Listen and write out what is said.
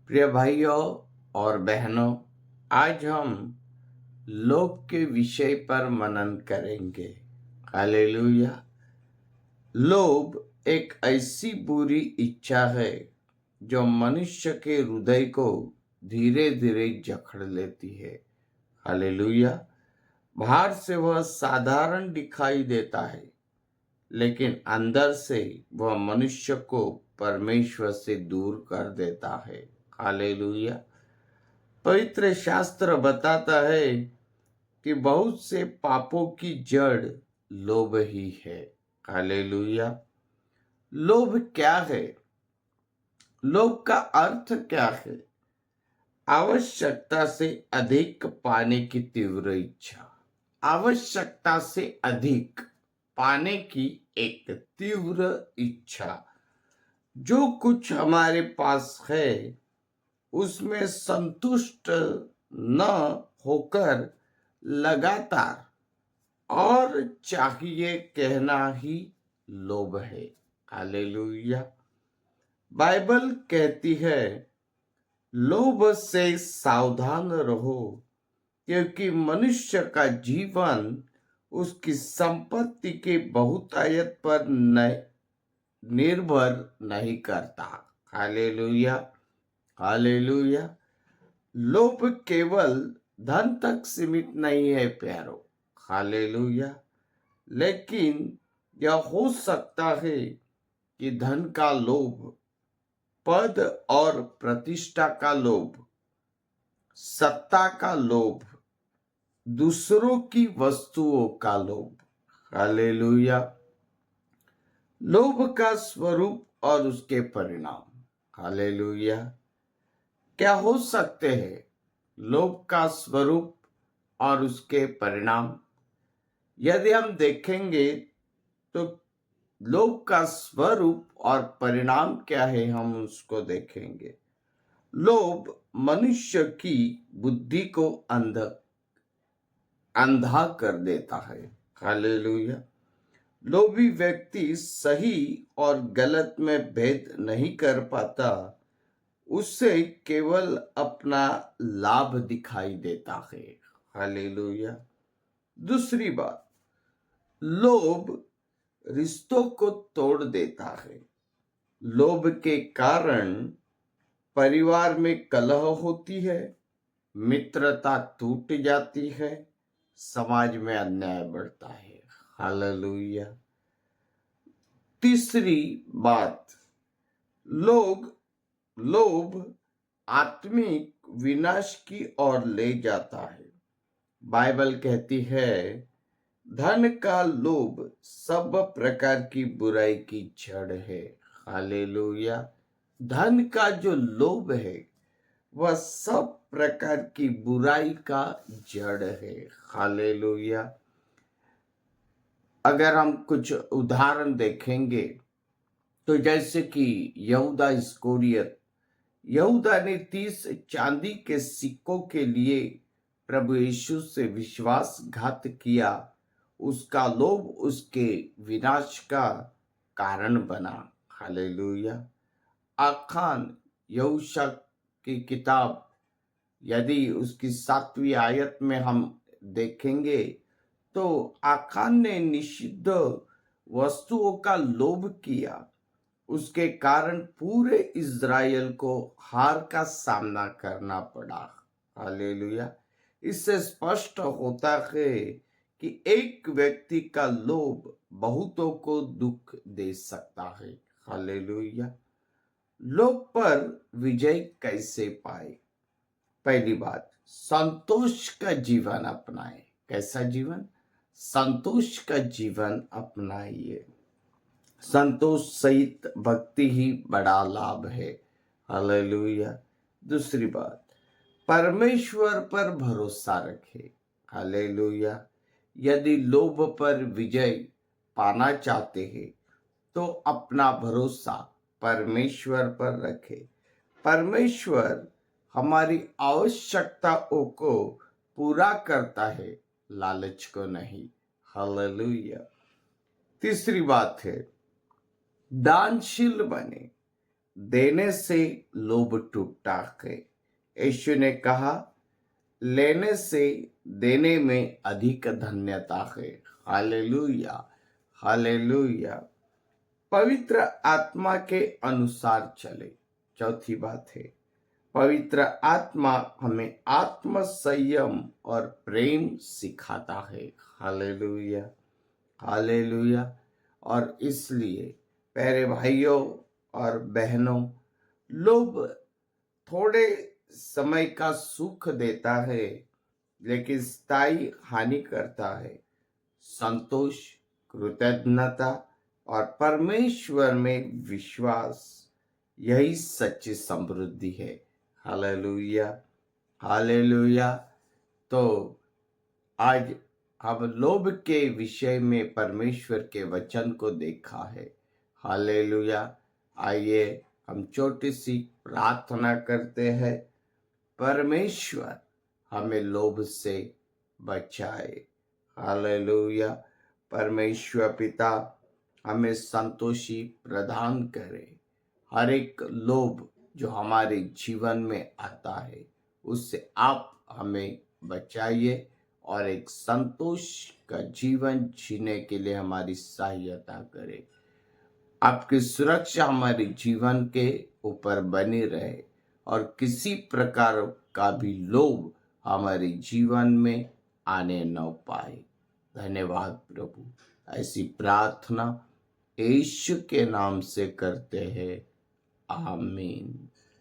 प्रिय भाइयों और बहनों, आज हम लोभ के विषय पर मनन करेंगे। हालेलुया। लोभ एक ऐसी बुरी इच्छा है जो मनुष्य के हृदय को धीरे धीरे जकड़ लेती है। हालेलुया। बाहर से वह साधारण दिखाई देता है, लेकिन अंदर से वह मनुष्य को परमेश्वर से दूर कर देता है। हालेलुया। पवित्र शास्त्र बताता है कि बहुत से पापों की जड़ लोभ ही है। हालेलुया। लोभ क्या है? लोभ का अर्थ क्या है? आवश्यकता से अधिक पाने की तीव्र इच्छा। आवश्यकता से अधिक पाने की एक तीव्र इच्छा। जो कुछ हमारे पास है उसमें संतुष्ट न होकर लगातार और चाहिए कहना ही लोभ है। हालेलुया। बाइबल कहती है, लोभ से सावधान रहो, क्योंकि मनुष्य का जीवन उसकी संपत्ति के बहुतायत पर निर्भर नहीं करता। हालेलुया। हालेलुया। लोभ केवल धन तक सीमित नहीं है प्यारो। हालेलुया। लेकिन यह हो सकता है कि धन का लोभ, पद और प्रतिष्ठा का लोभ, सत्ता का लोभ, दूसरों की वस्तुओं का लोभ। हालेलुया। लोभ का स्वरूप और उसके परिणाम। हालेलुया। क्या हो सकते हैं लोभ का स्वरूप और उसके परिणाम? यदि हम देखेंगे तो लोभ का स्वरूप और परिणाम क्या है, हम उसको देखेंगे। लोभ मनुष्य की बुद्धि को अंधा कर देता है। हालेलुया। लोभी व्यक्ति सही और गलत में भेद नहीं कर पाता। उससे केवल अपना लाभ दिखाई देता है। हालेलुया। दूसरी बात, लोभ रिश्तों को तोड़ देता है। लोभ के कारण परिवार में कलह होती है, मित्रता टूट जाती है, समाज में अन्याय बढ़ता है। हालेलुया। तीसरी बात, लोग लोभ आत्मिक विनाश की ओर ले जाता है। बाइबल कहती है, धन का लोभ सब प्रकार की बुराई की जड़ है। हालेलुया। धन का जो लोभ है वह सब प्रकार की बुराई का जड़ है। हालेलुया। अगर हम कुछ उदाहरण देखेंगे तो जैसे कि यहूदा इस्करियोत, यहूदा ने 30 चांदी के सिक्कों के लिए प्रभु यीशु से विश्वासघात किया। उसका लोभ उसके विनाश का कारण बना। हालेलुया। आखान यहोशू की किताब, यदि उसकी 7वीं आयत में हम देखेंगे तो आखान ने निषिद्ध वस्तुओं का लोभ किया। उसके कारण पूरे इज़राइल को हार का सामना करना पड़ा। हालेलुया। इससे स्पष्ट होता है कि एक व्यक्ति का लोभ बहुतों को दुख दे सकता है। हालेलुया। लोभ पर विजय कैसे पाए? पहली बात, संतोष का जीवन अपनाए। कैसा जीवन? संतोष का जीवन अपनाइए। संतोष सहित भक्ति ही बड़ा लाभ है। हालेलुया। दूसरी बात, परमेश्वर पर भरोसा रखे। हालेलुया। यदि लोभ पर विजय पाना चाहते हैं तो अपना भरोसा परमेश्वर पर रखे। परमेश्वर हमारी आवश्यकताओं को पूरा करता है, लालच को नहीं। हालेलुया। तीसरी बात है, दानशील बने। देने से लोभ टूटता है। यीशु ने कहा, लेने से देने में अधिक धन्यता है। Hallelujah, hallelujah. पवित्र आत्मा के अनुसार चले। चौथी बात है, पवित्र आत्मा हमें आत्म संयम और प्रेम सिखाता है। Hallelujah, hallelujah. और इसलिए प्यारे भाइयों और बहनों, लोभ थोड़े समय का सुख देता है लेकिन स्थायी हानि करता है। संतोष, कृतज्ञता और परमेश्वर में विश्वास, यही सच्ची समृद्धि है। Hallelujah, hallelujah. तो आज हम लोभ के विषय में परमेश्वर के वचन को देखा है। हालेलुया। आइए हम छोटी सी प्रार्थना करते हैं। परमेश्वर हमें लोभ से बचाए। हालेलुया। परमेश्वर पिता हमें संतोषी प्रदान करे। हर एक लोभ जो हमारे जीवन में आता है उससे आप हमें बचाइए और एक संतोष का जीवन जीने के लिए हमारी सहायता करें। आपकी सुरक्षा हमारे जीवन के ऊपर बनी रहे और किसी प्रकार का भी लोभ हमारे जीवन में आने न पाए। धन्यवाद प्रभु। ऐसी प्रार्थना यीशु के नाम से करते हैं। आमीन।